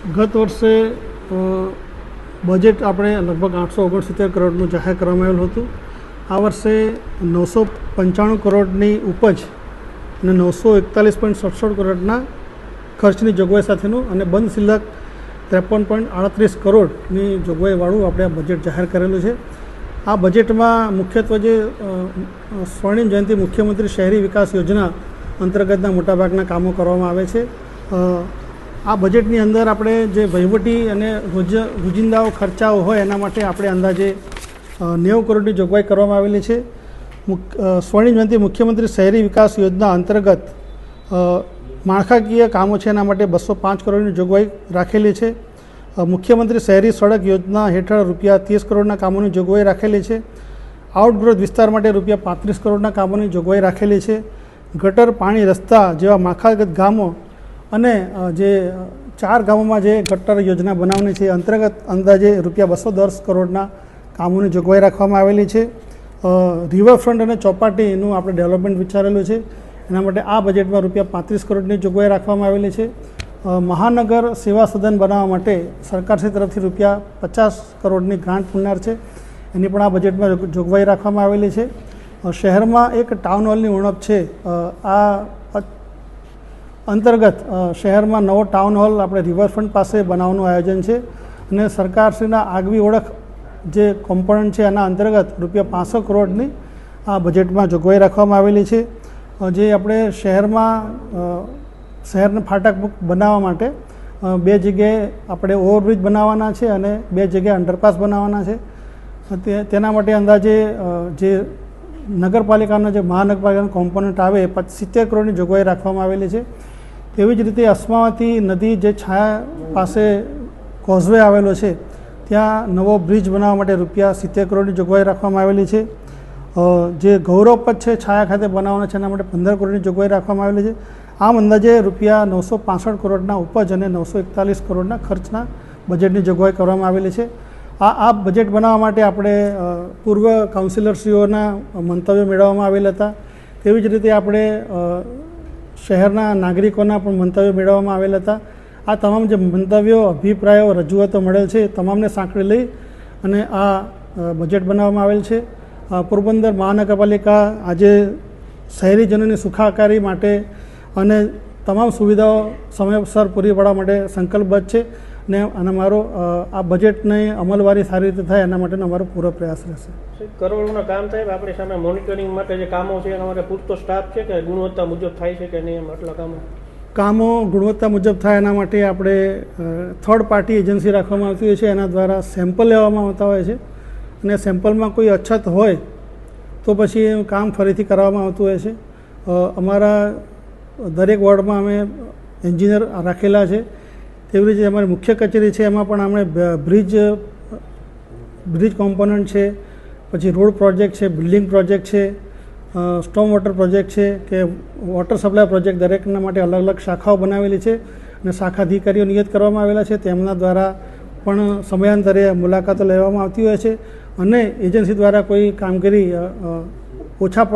ગત વર્ષે બજેટ આપણે લગભગ 869 કરોડનું જાહેર કરવામાં આવેલું હતું. આ વર્ષે 995 કરોડની ઉપજ અને 941.67 કરોડના ખર્ચની જોગવાઈ સાથેનું અને બંધ શિલ્લક 53.38 કરોડની જોગવાઈવાળું આપણે આ બજેટ જાહેર કરેલું છે. આ બજેટમાં મુખ્યત્વે જે સ્વર્ણિમ જયંતિ મુખ્યમંત્રી શહેરી વિકાસ યોજના અંતર્ગતના મોટાભાગના કામો કરવામાં આવે છે. આ બજેટની અંદર આપણે જે વહીવટી અને રોજિંદાઓ ખર્ચાઓ હોય એના માટે આપણે અંદાજે 90 કરોડની જોગવાઈ કરવામાં આવેલી છે. સ્વર્ણિમ જયંતિ મુખ્યમંત્રી શહેરી વિકાસ યોજના અંતર્ગત માળખાકીય કામો છે એના માટે 205 કરોડની જોગવાઈ રાખેલી છે. મુખ્યમંત્રી શહેરી સડક યોજના હેઠળ ₹30 કરોડના કામોની જોગવાઈ રાખેલી છે. આઉટગ્રોથ વિસ્તાર માટે ₹35 કરોડના કામોની જોગવાઈ રાખેલી છે. ગટર, પાણી, રસ્તા જેવા માળખાગત ગામો અને જે 4 ગામોમાં જે ગટર યોજના બનાવવાની છે અંતર્ગત અંદાજે ₹210 કરોડના કામોની જોગવાઈ રાખવામાં આવેલી છે. રિવરફ્રન્ટ અને ચોપાટીનું આપણે ડેવલપમેન્ટ વિચારેલું છે. એના માટે આ બજેટમાં ₹35 કરોડની જોગવાઈ રાખવામાં આવેલી છે. મહાનગર સેવા સદન બનાવવા માટે સરકારશ્રી તરફથી ₹50 કરોડની ગ્રાન્ટ મળનાર છે. એની પણ આ બજેટમાં જોગવાઈ રાખવામાં આવેલી છે. શહેરમાં એક ટાઉન હોલની ઉણપ છે. આ અંતર્ગત શહેરમાં નવો ટાઉન હોલ આપણે રિવરફ્રન્ટ પાસે બનાવવાનું આયોજન છે અને સરકારશ્રીના આગવી ઓળખ જે કોમ્પોનન્ટ છે એના અંતર્ગત ₹65 કરોડની આ બજેટમાં જોગવાઈ રાખવામાં આવેલી છે. જે આપણે શહેરના ફાટક બનાવવા માટે 2 જગ્યાએ આપણે ઓવરબ્રિજ બનાવવાના છે અને 2 જગ્યાએ અંડરપાસ બનાવવાના છે. તેના માટે અંદાજે જે નગરપાલિકાનો જે મહાનગરપાલિકાનો કોમ્પોનન્ટ આવે 70 કરોડની જોગવાઈ રાખવામાં આવેલી છે. તેવી જ રીતે અસ્માવતી નદી જે છાયા પાસે કોઝવે આવેલો છે ત્યાં નવો બ્રિજ બનાવવા માટે ₹70 કરોડની જોગવાઈ રાખવામાં આવેલી છે. જે ગૌરવપથ છે છાયા ખાતે બનાવવાના છે એના માટે 15 કરોડની જોગવાઈ રાખવામાં આવેલી છે. આમ અંદાજે ₹965 કરોડના ઉપજ અને 941 કરોડના ખર્ચના બજેટની જોગવાઈ કરવામાં આવેલી છે. આ બજેટ બનાવવા માટે આપણે પૂર્વ કાઉન્સિલરશ્રીઓના મંતવ્યો મેળવવામાં આવેલા હતા. તેવી જ રીતે આપણે શહેરના નાગરિકોના પણ મંતવ્યો મેળવવામાં આવેલા હતા. આ તમામ જે મંતવ્યો, અભિપ્રાયો, રજૂઆતો મળેલ છે તમામને સાંકળી લઈ અને આ બજેટ બનાવવામાં આવેલ છે. પોરબંદર મહાનગરપાલિકા આજે શહેરીજનોની સુખાકારી માટે અને તમામ સુવિધાઓ સમયસર પૂરી પાડવા માટે સંકલ્પબદ્ધ છે અને મારો આ બજેટની અમલવારી સારી રીતે થાય એના માટેનો અમારો પૂરો પ્રયાસ રહેશે. કરોડોના કામ થાય આપણી સામે મોનિટરિંગ માટે જે કામો છે એના માટે પૂરતો સ્ટાફ છે કે ગુણવત્તા મુજબ થાય છે કે નહીં? આટલા કામો ગુણવત્તા મુજબ થાય એના માટે આપણે થર્ડ પાર્ટી એજન્સી રાખવામાં આવતી હોય છે. એના દ્વારા સેમ્પલ લેવામાં આવતા હોય છે અને સેમ્પલમાં કોઈ અછત હોય તો પછી એ કામ ફરીથી કરવામાં આવતું હોય છે. અમારા દરેક વોર્ડમાં અમે એન્જિનિયર રાખેલા છે. તેવી રીતે અમારી મુખ્ય કચેરી છે એમાં પણ અમે બ્રિજ કોમ્પોનન્ટ છે, પછી રોડ પ્રોજેક્ટ છે, બિલ્ડિંગ પ્રોજેક્ટ છે, સ્ટોમ વોટર પ્રોજેક્ટ છે કે વોટર સપ્લાય પ્રોજેક્ટ દરેકના માટે અલગ અલગ શાખાઓ બનાવેલી છે અને શાખા અધિકારીઓ નિયત કરવામાં આવેલા છે. તેમના દ્વારા પણ સમયાંતરે મુલાકાતો લેવામાં આવતી હોય છે અને એજન્સી દ્વારા કોઈ કામગીરી ઓછા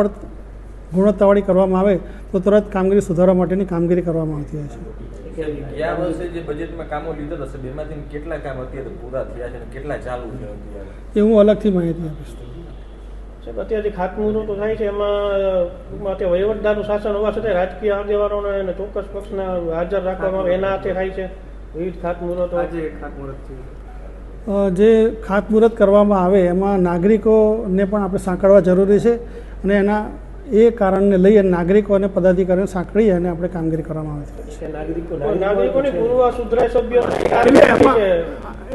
ગુણવત્તાવાળી કરવામાં આવે તો તરત કામગીરી સુધારવા માટેની કામગીરી કરવામાં આવતી હોય છે. ગયા વર્ષે જે બજેટમાં કામો લીધા હશે એમાંથી કેટલા કામ અત્યારે પૂરા થયા છે અને કેટલા ચાલુ છે એ હું અલગથી માહિતી આપીશ. સાહેબ, અત્યારે ખાતમુહૂર્તો થાય છે એમાં અત્યારે વહીવટદારનું શાસન હોવા છતાં રાજકીય આગેવાનોને અને ચોક્કસ પક્ષને હાજર રાખવામાં આવે એના હાથે થાય છે વિવિધ ખાતમુહૂર્તો. જે ખાતમુહૂર્ત કરવામાં આવે એમાં નાગરિકોને પણ આપણે સાંકળવા જરૂરી છે અને એના એ કારણને લઈ અને નાગરિકો અને પદાધિકારીઓને સાંકળી અને આપણે કામગીરી કરવામાં આવે છે.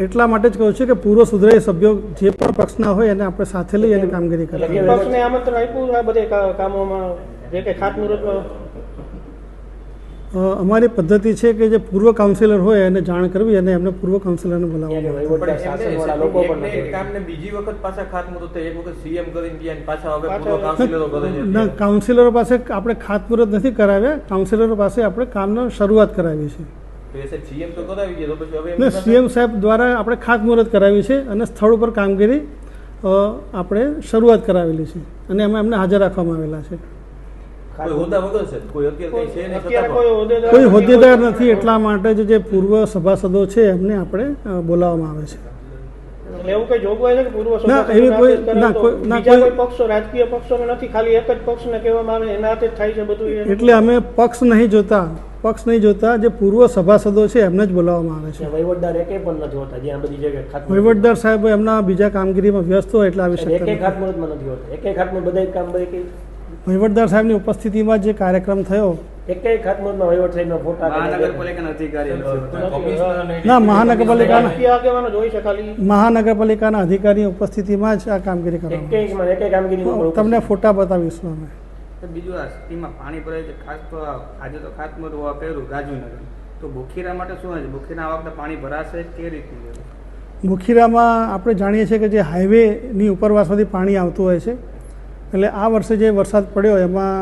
એટલા માટે જ કહું છું કે પૂર્વ સુધરાઈ સભ્યો જે પણ પક્ષના હોય એને આપણે સાથે લઈ અને કામગીરી કરવી. અમારી પદ્ધતિ છે કે જે પૂર્વ કાઉન્સિલર હોય એને જાણ કરવી અને એમને પૂર્વ કાઉન્સિલરને બોલાવવા. કાઉન્સિલરો પાસે આપણે ખાતમુહૂર્ત નથી કરાવ્યા. કાઉન્સિલરો પાસે આપણે કામનો શરૂઆત કરાવી છે. સીએમ સાહેબ દ્વારા આપણે ખાતમુહૂર્ત કરાવી છે અને સ્થળ ઉપર કામગીરી આપણે શરૂઆત કરાવેલી છે અને એમાં એમને હાજર રાખવામાં આવેલા છે. કોઈ હોદ્દા વગર છે કોઈ અત્યારે કઈ છે નહીં અત્યારે છતાં કોઈ પણ. હોદ્દેદાર કોઈ હોદ્દેદાર નથી, એટલા માટે જ જે પૂર્વ સભાસદો છે એમને આપણે બોલાવવામાં આવે છે. એટલે એવું કઈ જોગવાઈ છે કે પૂર્વ ના, સભાસદોને એવી કોઈ- આદેશ કરાવે ના, તો કોઈ- ના, બીજા કોઈ- કોઈ પક્ષો રાજકીય પક્ષોને નથી, ખાલી એક જ પક્ષને કહેવામાં આવે એના હાથે જ થાય છે બધું એ? એટલે અમે પક્ષ નહીં જોતા, જે પૂર્વ સભાસદો છે એમને જ બોલાવવામાં આવે છે. વહીવટદાર એકે પણ નથી હોતા, જ્યાં બધી જગ્યાએ ખાતમુહૂર્ત વહીવટદાર સાહેબ એમના બીજા કામગીરીમાં વ્યસ્ત હોય એટલે આવી શકતા એકે નથી. ખાતમુહૂર્તમાં નથી હોતા, એકે ખાતમુહૂર્ત બધા કામ બધી વહીવટદાર સાહેબની ઉપસ્થિતિમાં જે કાર્યક્રમ થયો, એકે ખાતમુહૂર્તમાં વહીવટ સાહેબના ફોટા મહાનગરપાલિકાના અધિકારી ના, મહાનગરપાલિકાના રાજકીય આગેવાનો જ હોય છે ખાલી. મહાનગરપાલિકાના અધિકારીની ઉપસ્થિતિમાં જ આ કામગીરી કરવામાં એકે કામગીરી આવે. તમને ફોટા બતાવીશું અમે. બીજું આ સિટીમાં પાણી ભરાય છે, ખાસ તો આજે તો ખાતમુહૂર્ત કર્યું ગાજુનગર, તો બોખીરા માટે શું છે? બોખીરા આ વખતે પાણી ભરાશે કે રીતનું છે? બોખીરામાં આપણે જાણીએ છીએ કે જે હાઈવેની ઉપરવાસમાંથી પાણી આવતું હોય છે, એટલે આ વર્ષે જે વરસાદ પડ્યો એમાં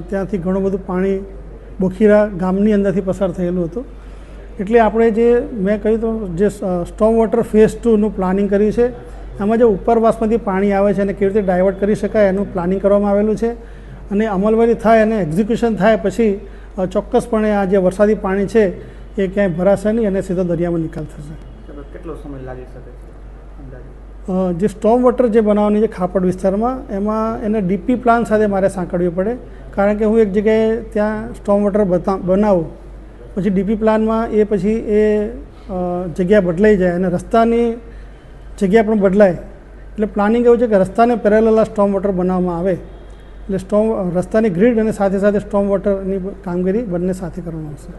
ત્યાંથી ઘણું બધું પાણી બોખીરા ગામની અંદરથી પસાર થયેલું હતું. એટલે આપણે જે મેં કહ્યું તો જે સ્ટોમ વોટર ફેઝ 2નું પ્લાનિંગ કર્યું છે, એમાં જે ઉપરવાસમાંથી પાણી આવે છે અને કેવી રીતે ડાયવર્ટ કરી શકાય એનું પ્લાનિંગ કરવામાં આવેલું છે. અને અમલવારી થાય અને એક્ઝિક્યુશન થાય પછી ચોક્કસપણે આ જે વરસાદી પાણી છે એ ક્યાંય ભરાશે નહીં અને સીધો દરિયામાં નિકાલ થશે. ચાલો, કેટલો સમય લાગી શકે છે અંદાજે? જે સ્ટોમ વોટર જે બનાવવાની છે ખાપડ વિસ્તારમાં, એમાં એને ડીપી પ્લાન સાથે મારે સાંકળવી પડે, કારણ કે હું એક જગ્યાએ ત્યાં સ્ટોમ વોટર બનાવું પછી ડીપી પ્લાનમાં એ પછી એ જગ્યા બદલાઈ જાય અને રસ્તાની જગ્યા પણ બદલાય. એટલે પ્લાનિંગ એવું છે કે રસ્તાને પેરેલલ આ સ્ટોમ વોટર બનાવવામાં આવે, એટલે રસ્તાની ગ્રીડ અને સાથે સાથે સ્ટોમ વોટરની કામગીરી બંને સાથે કરવામાં આવશે.